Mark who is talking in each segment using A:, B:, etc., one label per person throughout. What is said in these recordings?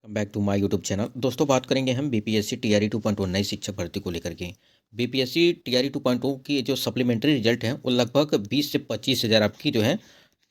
A: Back to my YouTube channel. दोस्तों, बात करेंगे हम बीपीएससी टीआरई 2.0 नई शिक्षक भर्ती को लेकर के। बीपीएससी टीआरई 2.0 की जो सप्लीमेंट्री रिजल्ट है वो लगभग 20 से 25 हज़ार आपकी जो है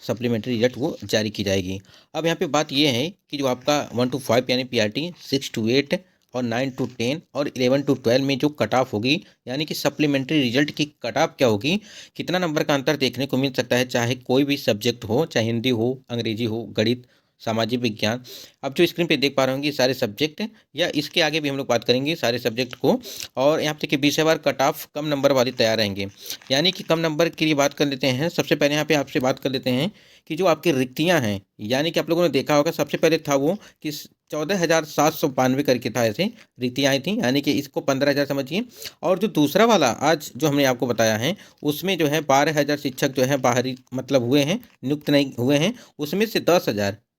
A: सप्लीमेंट्री रिजल्ट वो जारी की जाएगी। अब यहाँ पे बात ये है कि जो आपका 1 to 5 यानी पीआरटी, 6 to 8 और 9 to 10 और 11 to 12 में जो कट ऑफ होगी, यानी कि सप्लीमेंट्री रिजल्ट की कट ऑफ क्या होगी, कितना नंबर का अंतर देखने को मिल सकता है, चाहे कोई भी सब्जेक्ट हो, चाहे हिंदी हो, अंग्रेजी हो, गणित, सामाजिक विज्ञान। अब जो स्क्रीन पे देख पा रहे होंगे सारे सब्जेक्ट, या इसके आगे भी हम लोग बात करेंगे सारे सब्जेक्ट को। और यहाँ पे देखिए विषय वार कट ऑफ कम नंबर वाले तैयार रहेंगे, यानी कि कम नंबर के लिए बात कर लेते हैं। सबसे पहले यहाँ पे आपसे बात कर लेते हैं कि जो आपकी रिक्तियाँ हैं, यानी कि आप लोगों ने देखा होगा सबसे पहले था वो कि 14,792 करके था, ऐसे रिक्तियाँ आई थी, यानी कि इसको 15,000 समझिए। और जो दूसरा वाला आज जो हमने आपको बताया है उसमें जो है 12,000 शिक्षक जो है बाहरी मतलब हुए हैं, नियुक्त नहीं हुए हैं। उसमें से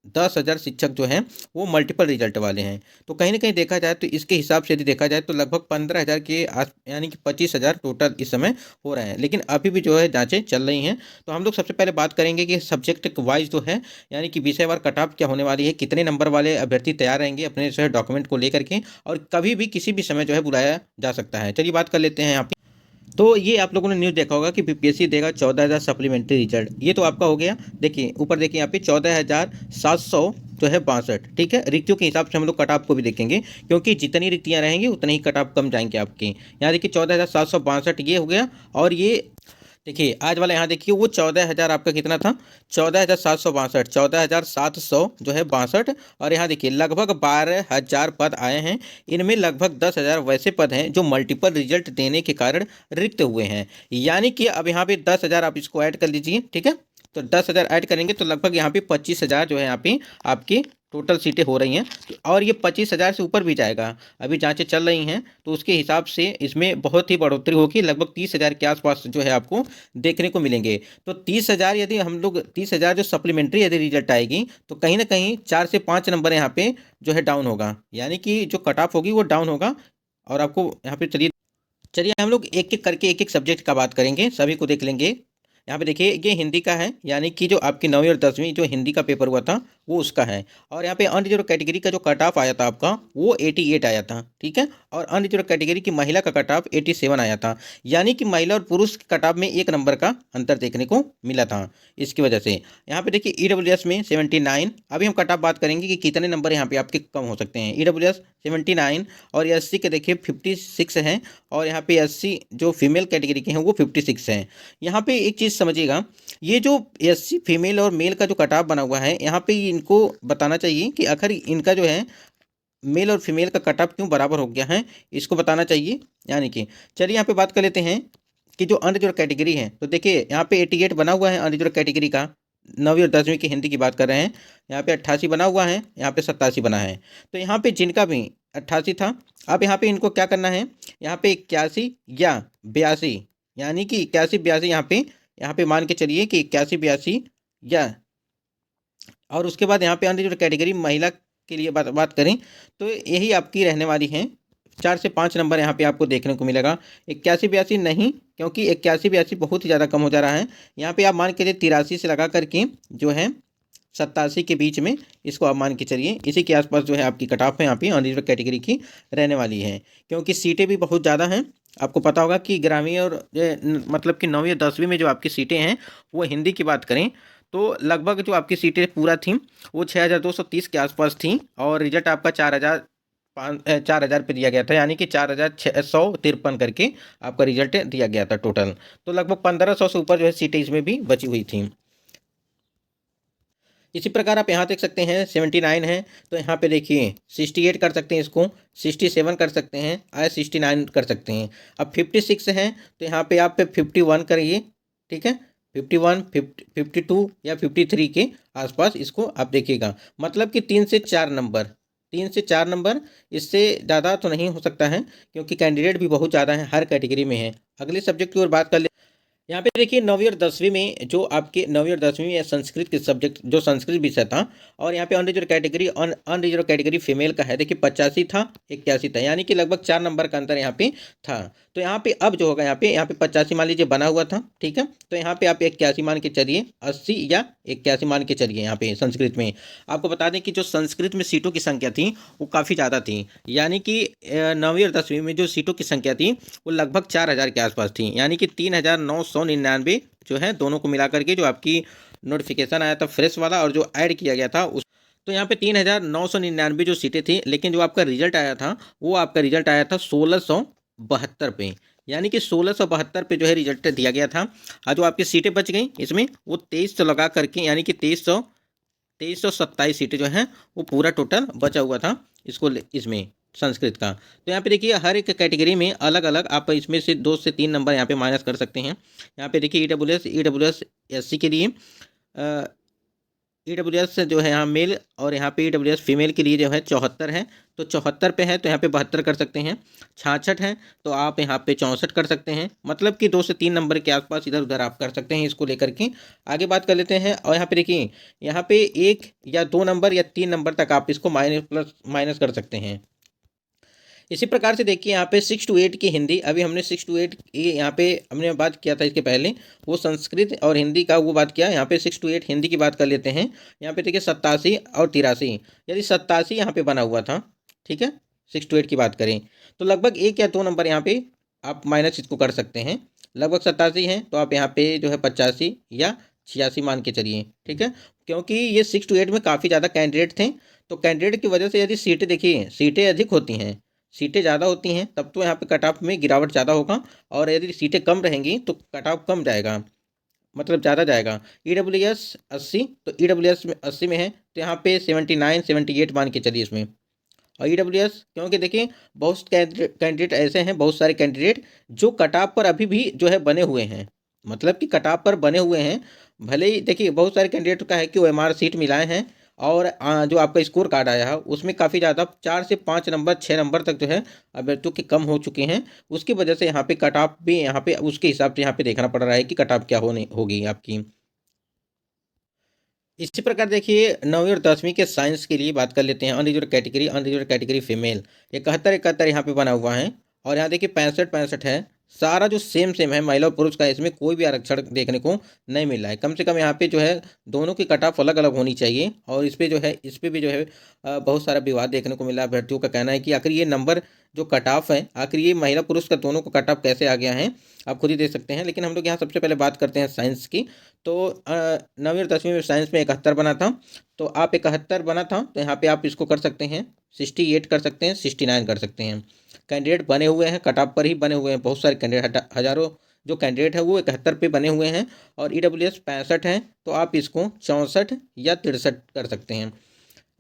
A: 10,000 शिक्षक जो हैं वो मल्टीपल रिजल्ट वाले हैं। तो कहीं ना कहीं देखा जाए तो इसके हिसाब से यदि देखा जाए तो लगभग 15,000 के आस, यानी कि 25,000 टोटल इस समय हो रहे हैं। लेकिन अभी भी जो है जांचें चल रही हैं। तो हम लोग सबसे पहले बात करेंगे कि सब्जेक्ट वाइज जो है, यानी कि विषयवार कट ऑफ क्या होने वाली है, कितने नंबर वाले अभ्यर्थी तैयार रहेंगे अपने जो है डॉक्यूमेंट को लेकर के, और कभी भी किसी भी समय जो है बुलाया जा सकता है। चलिए बात कर लेते हैं यहाँ पे। तो ये आप लोगों ने न्यूज़ देखा होगा कि बीपीएससी देगा 14,000 सप्लीमेंट्री रिजल्ट। ये तो आपका हो गया। देखिए ऊपर देखिए यहाँ पे 14,700 जो है 62, ठीक है। रिक्तियों के हिसाब से हम लोग कट ऑफ को भी देखेंगे, क्योंकि जितनी रिक्तियाँ रहेंगी उतने ही कट ऑफ कम जाएंगे आपके। यहाँ देखिए 14,762 ये हो गया। और ये देखिए आज वाला यहाँ देखिए वो 14,000 आपका कितना था, 14,762, 14,700 जो है 62। और यहाँ देखिए लगभग 12,000 पद आए हैं। इनमें लगभग 10,000 वैसे पद हैं जो मल्टीपल रिजल्ट देने के कारण रिक्त हुए हैं। यानी कि अब यहाँ पे 10,000 आप इसको ऐड कर लीजिए, ठीक है। तो 10,000 ऐड करेंगे तो लगभग यहाँ पे 25,000 जो है यहाँ पे आपकी टोटल सीटें हो रही हैं। और ये 25,000 से ऊपर भी जाएगा। अभी जांचें चल रही हैं तो उसके हिसाब से इसमें बहुत ही बढ़ोतरी होगी। लगभग 30,000 के आसपास जो है आपको देखने को मिलेंगे। तो 30,000 यदि हम लोग 30,000 जो सप्लीमेंट्री यदि रिजल्ट आएगी तो कहीं ना कहीं 4 से 5 नंबर यहाँ पे जो है डाउन होगा, यानी कि जो कट ऑफ होगी वो डाउन होगा। और आपको यहाँ पे चलिए चलिए हम लोग एक एक करके एक एक सब्जेक्ट का बात करेंगे, सभी को देख लेंगे। यहाँ पे देखिए ये हिंदी का है, यानी कि जो आपकी 9वीं और 10वीं जो हिंदी का पेपर हुआ था वो उसका है। और यहाँ पे अनरिजर्व कैटेगरी का जो कट ऑफ आया था आपका वो 88 आया था, ठीक है। और अनरिजर्व कैटेगरी की महिला का कट ऑफ 87 आया था, यानी कि महिला और पुरुष के कट ऑफ में 1 नंबर का अंतर देखने को मिला था। इसकी वजह से यहाँ पे देखिए ईडब्ल्यूएस में 79। अभी हम कट ऑफ बात करेंगे कि कितने नंबर यहाँ पे आपके कम हो सकते हैं। ईडब्ल्यूएस 79 और एससी के देखिए 56 हैं। और यहाँ पे एससी जो फीमेल कैटेगरी के हैं वो 56 हैं। यहाँ पे एक चीज़ समझिएगा, ये जो एससी फीमेल और मेल का जो कट ऑफ बना हुआ है यहाँ पे इनको बताना चाहिए कि आखिर इनका जो है मेल और फीमेल का कट ऑफ क्यों बराबर हो गया है, इसको बताना चाहिए। यानी कि चलिए यहाँ पे बात कर लेते हैं कि जो अनरिजर्व कैटेगरी है। तो देखिए यहाँ पे 88 बना हुआ है अनरिजर्व कैटेगरी का। 9वीं और 10वीं की हिंदी की बात कर रहे हैं। यहाँ पे 88 बना हुआ है, यहाँ पे 87 बना है। तो यहाँ पे जिनका भी 88 था, अब यहाँ पे इनको क्या करना है, यहाँ पे 81 या 82, यानी कि 81 82 यहाँ पे मान के चलिए कि 81 82 या। और उसके बाद यहाँ पे अनरिजर्व कैटेगरी महिला के लिए बात करें तो यही आपकी रहने वाली है। 4 से 5 नंबर यहाँ पे आपको देखने को मिलेगा। 81 82 नहीं, क्योंकि 81 82 बहुत ही ज़्यादा कम हो जा रहा है। यहाँ पे आप मान के चलिए 83 से लगा करके जो है 87 के बीच में इसको आप मान के चलिए, इसी के आसपास जो है आपकी कट ऑफ है यहाँ पे अनरिजर्व कैटेगरी की रहने वाली है। क्योंकि सीटें भी बहुत ज़्यादा हैं। आपको पता होगा कि ग्रामीण और मतलब कि 9वीं और 10वीं में जो आपकी सीटें हैं वो हिंदी की बात करें तो लगभग जो आपकी सीटें पूरा थी वो 6,230 के आसपास थी। और रिजल्ट आपका 4,000 पे दिया गया था, यानी कि 4,653 करके आपका रिजल्ट दिया गया था टोटल। तो लगभग 1,500 से ऊपर जो है सीटें इसमें भी बची हुई थी। इसी प्रकार आप यहाँ देख सकते हैं 79 है, तो यहाँ पे देखिए 68 कर सकते हैं, इसको 67 कर सकते हैं, 69 कर सकते हैं। अब 56 है तो यहाँ पे आप 51 करिए, ठीक है। 51 52 या 53 के आसपास इसको आप देखिएगा। मतलब कि 3 से 4 नंबर, इससे ज़्यादा तो नहीं हो सकता है, क्योंकि कैंडिडेट भी बहुत ज़्यादा है, हर कैटेगरी में है। अगले सब्जेक्ट की ओर बात कर ले। यहाँ पे देखिए 9वीं और 10वीं में जो आपके 9वीं और 10वीं में संस्कृत के सब्जेक्ट जो संस्कृत विषय था, और यहाँ पे अनरिजर्व कैटेगरी फीमेल का है, देखिए 85 था 81 था, यानी कि लगभग 4 नंबर का अंतर यहाँ पे था। तो यहाँ पे अब जो होगा यहाँ पे 85 मान लीजिए बना हुआ था, ठीक है, तो यहाँ पे आप 81 मान के चलिए, 80 या 81 मान के चलिए। यहाँ पे संस्कृत में आपको बता दें कि जो संस्कृत में सीटों की संख्या थी वो काफ़ी ज़्यादा थी, यानी कि 9वीं और 10वीं में जो सीटों की संख्या थी वो लगभग 4000 के आसपास थी, यानी कि 3999 जो है दोनों को मिला करके जो आपकी नोटिफिकेशन आया था फ्रेश वाला और जो ऐड किया गया था उस, तो यहाँ पे 3999 जो सीटें थी, लेकिन जो आपका रिजल्ट आया था वो आपका रिजल्ट आया था 1672 पे, यानी कि 1672 पे जो है रिजल्ट दिया गया था। और जो आपकी सीटें बच गई इसमें वो 2300 लगा करके, यानी कि 2327 सीटें जो हैं वो पूरा टोटल बचा हुआ था इसको इसमें संस्कृत का। तो यहाँ पे देखिए हर एक कैटेगरी में अलग अलग आप इसमें से 2 से 3 नंबर यहाँ पे माइनस कर सकते हैं। यहाँ पे देखिए ईडब्ल्यूएस एससी के लिए ईडब्ल्यूएस जो है यहाँ मेल, और यहाँ पे ईडब्ल्यूएस फीमेल के लिए जो है 74 है, तो 74 पे है तो यहाँ पे 72 कर सकते हैं। 66 है तो आप यहाँ पे 64 कर सकते हैं, मतलब कि 2 से 3 नंबर के आसपास इधर उधर आप कर सकते हैं इसको लेकर के। आगे बात कर लेते हैं, और यहाँ पे देखिए यहाँ पे 1 या 2 नंबर या 3 नंबर तक आप इसको माइनस कर सकते हैं। इसी प्रकार से देखिए यहाँ पे 6 to 8 की हिंदी, अभी हमने 6 to 8 ये यहाँ पे हमने बात किया था इसके पहले, वो संस्कृत और हिंदी का वो बात किया। यहाँ पे 6 to 8 हिंदी की बात कर लेते हैं। यहाँ पे देखिए 87 और 83, यदि 87 यहाँ पे बना हुआ था, ठीक है, 6 to 8 की बात करें तो लगभग 1 या 2 नंबर यहाँ पे आप माइनस इसको कर सकते हैं। लगभग 87 हैं तो आप यहाँ पे जो है 85 या 86 मान के चलिए, ठीक है, क्योंकि ये 6 to 8 में काफ़ी ज़्यादा कैंडिडेट थे, तो कैंडिडेट की वजह से यदि सीटें देखिए सीटें अधिक होती हैं, सीटें ज़्यादा होती हैं तब तो यहाँ पे कट ऑफ में गिरावट ज़्यादा होगा, और यदि सीटें कम रहेंगी तो कट ऑफ कम जाएगा, मतलब ज़्यादा जाएगा। ईडब्ल्यूएस 80, तो ईडब्ल्यूएस में 80 में है तो यहाँ पे 79 78 मान के चलिए इसमें। और ईडब्ल्यूएस क्योंकि देखिए बहुत कैंडिडेट ऐसे हैं, बहुत सारे कैंडिडेट जो कट ऑफ पर अभी भी जो है बने हुए हैं, मतलब कि कट ऑफ पर बने हुए हैं। भले ही देखिए बहुत सारे कैंडिडेट का है कि OMR सीट मिलाए हैं, और जो आपका स्कोर कार्ड आया है उसमें काफ़ी ज़्यादा 4 से 5 नंबर 6 नंबर तक जो है अभ्यर्थियों के कम हो चुके हैं, उसकी वजह से यहाँ पे कट ऑफ भी यहाँ पे उसके हिसाब से यहाँ पे देखना पड़ रहा है कि कट ऑफ क्या होने होगी आपकी। इसी प्रकार देखिए 9वीं और 10वीं के साइंस के लिए बात कर लेते हैं। अनरिजर्व कैटेगरी फीमेल 71 यहाँ पे बना हुआ है, और यहाँ देखिए 65 है। सारा जो सेम है महिला और पुरुष का, इसमें कोई भी आरक्षण देखने को नहीं मिल रहा है। कम से कम यहाँ पे जो है दोनों की कट ऑफ अलग अलग होनी चाहिए, और इस पे भी जो है बहुत सारा विवाद देखने को मिला है। अभ्यर्थियों का कहना है कि आखिर ये नंबर जो कट ऑफ है, आखिर ये महिला पुरुष का दोनों को कट ऑफ कैसे आ गया है, आप खुद ही देख सकते हैं। लेकिन हम लोग यहाँ सबसे पहले बात करते हैं साइंस की। तो 9वीं और 10वीं में साइंस में 71 बना था, तो आप 71 बना था तो यहाँ पे आप इसको कर सकते हैं 68 कर सकते हैं, 69 कर सकते हैं। कैंडिडेट बने हुए हैं, कट ऑफ पर ही बने हुए हैं, बहुत सारे कैंडिडेट, हजारों जो कैंडिडेट है वो 71 पे बने हुए हैं। और ईडब्ल्यूएस 65 है तो आप इसको 64 या 63 कर सकते हैं।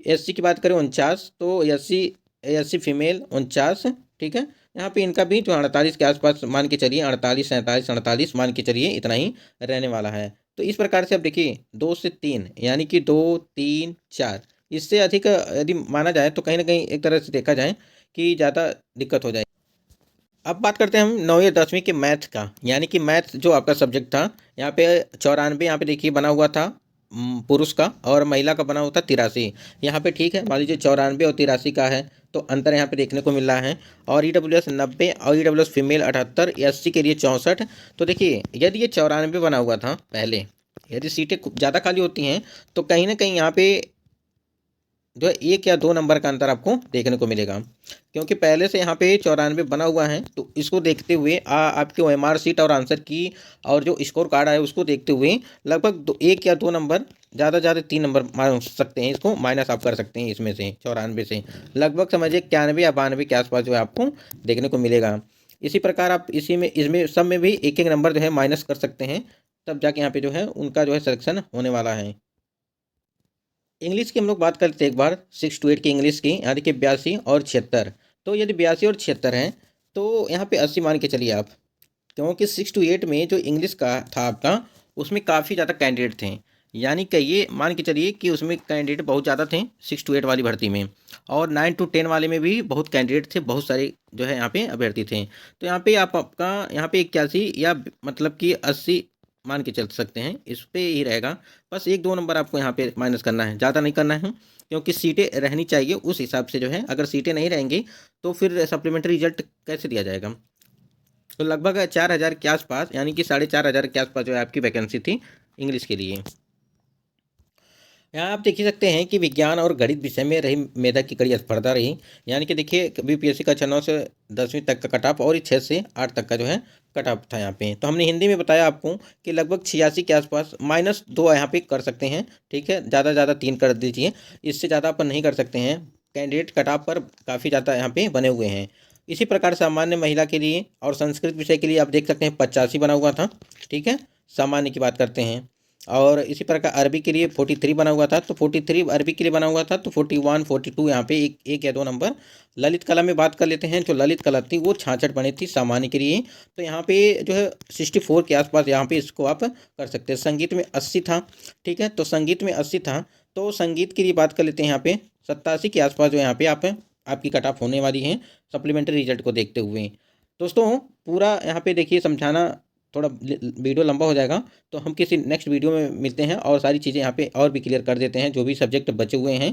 A: एससी की बात करें 49, तो एससी फीमेल 49, ठीक है। यहाँ पे इनका भी जो 48 के आसपास मान के चलिए, 48 47 48 मान के चलिए, इतना ही रहने वाला है। तो इस प्रकार से अब देखिए 2 से 3, यानी कि 2 3 4, इससे अधिक यदि माना जाए तो कहीं ना कहीं एक तरह से देखा जाए कि ज़्यादा दिक्कत हो जाए। अब बात करते हैं हम 9वीं और 10वीं के मैथ का, यानी कि मैथ जो आपका सब्जेक्ट था, यहाँ पे 94 यहाँ पे देखिए बना हुआ था पुरुष का, और महिला का बना हुआ था 83। यहाँ पे ठीक है, मान लीजिए 94 और 83 का है तो अंतर यहाँ पे देखने को मिल रहा है। और ईडब्ल्यूएस 90 और ईडब्ल्यूएस फीमेल 78, एससी के लिए 64। तो देखिए यदि ये 94 बना हुआ था पहले, यदि सीटें ज़्यादा खाली होती हैं तो कहीं ना कहीं यहाँ पे जो है 1 या 2 नंबर का अंतर आपको देखने को मिलेगा, क्योंकि पहले से यहाँ पे 94 बना हुआ है। तो इसको देखते हुए आपके OMR सीट और आंसर की और जो स्कोर कार्ड आया उसको देखते हुए लगभग 1 या 2 नंबर, ज़्यादा 3 नंबर मान सकते हैं, इसको माइनस आप कर सकते हैं इसमें से 94 से। लगभग समझिए 91 या 92 के आसपास जो है आपको देखने को मिलेगा। इसी प्रकार आप इसमें सब में भी एक एक नंबर जो है माइनस कर सकते हैं, तब जाके यहाँ पे जो है उनका जो है सिलेक्शन होने वाला है। इंग्लिश की हम लोग बात करते हैं एक बार 6 to 8 की इंग्लिश की। यहाँ देखिए 82 और 76, तो यदि 82 और 76 हैं तो यहाँ पे 80 मान के चलिए आप, क्योंकि 6 to 8 में जो इंग्लिश का था आपका उसमें काफ़ी ज़्यादा कैंडिडेट थे। यानी कि ये मान के चलिए कि उसमें कैंडिडेट बहुत ज़्यादा थे 6 to 8 वाली भर्ती में, और 9 to 10 वाले में भी बहुत कैंडिडेट थे, बहुत सारे जो है यहाँ पे अभ्यर्थी थे। तो यहाँ पे आपका यहाँ पे 81 या मतलब कि 80 मान के चल सकते हैं, इस पे ही रहेगा। बस 1-2 नंबर आपको यहाँ पे माइनस करना है, ज़्यादा नहीं करना है, क्योंकि सीटें रहनी चाहिए उस हिसाब से जो है। अगर सीटें नहीं रहेंगी तो फिर सप्लीमेंट्री रिजल्ट कैसे दिया जाएगा। तो लगभग 4000 के आसपास, यानी कि 4500 के आसपास जो है आपकी वैकेंसी थी इंग्लिश के लिए। यहाँ आप देख ही सकते हैं कि विज्ञान और गणित विषय में रही मेधा की कड़ी स्पर्धा रही। यानी कि देखिए बीपीएससी का 9 से 10वीं तक का कट ऑफ और 6 से 8 तक का जो है कट ऑफ था यहाँ पे। तो हमने हिंदी में बताया आपको कि लगभग 86 के आसपास, -2 यहाँ पे कर सकते हैं, ठीक है, ज़्यादा 3 कर दीजिए, इससे ज़्यादा अपन नहीं कर सकते हैं। कैंडिडेट कट ऑफ पर काफ़ी ज़्यादा यहाँ पे बने हुए हैं। इसी प्रकार सामान्य महिला के लिए और संस्कृत विषय के लिए आप देख सकते हैं 85 बना हुआ था, ठीक है, सामान्य की बात करते हैं। और इसी प्रकार अरबी के लिए 43 बना हुआ था, तो 43 अरबी के लिए बना हुआ था, तो 41 42 यहाँ पे एक या 2 नंबर। ललित कला में बात कर लेते हैं, जो ललित कला थी वो 66 बनी थी सामान्य के लिए, तो यहाँ पे जो है 64 के आसपास यहाँ पे इसको आप कर सकते हैं। संगीत में 80 था, ठीक है, तो संगीत में 80 था, तो संगीत के लिए बात कर लेते हैं यहाँ पे 87 के आसपास जो यहाँ पे आपकी कट ऑफ होने वाली है सप्लीमेंट्री रिजल्ट को देखते हुए। दोस्तों पूरा यहाँ पे देखिए समझाना थोड़ा वीडियो लंबा हो जाएगा, तो हम किसी नेक्स्ट वीडियो में मिलते हैं और सारी चीज़ें यहाँ पे और भी क्लियर कर देते हैं, जो भी सब्जेक्ट बचे हुए हैं।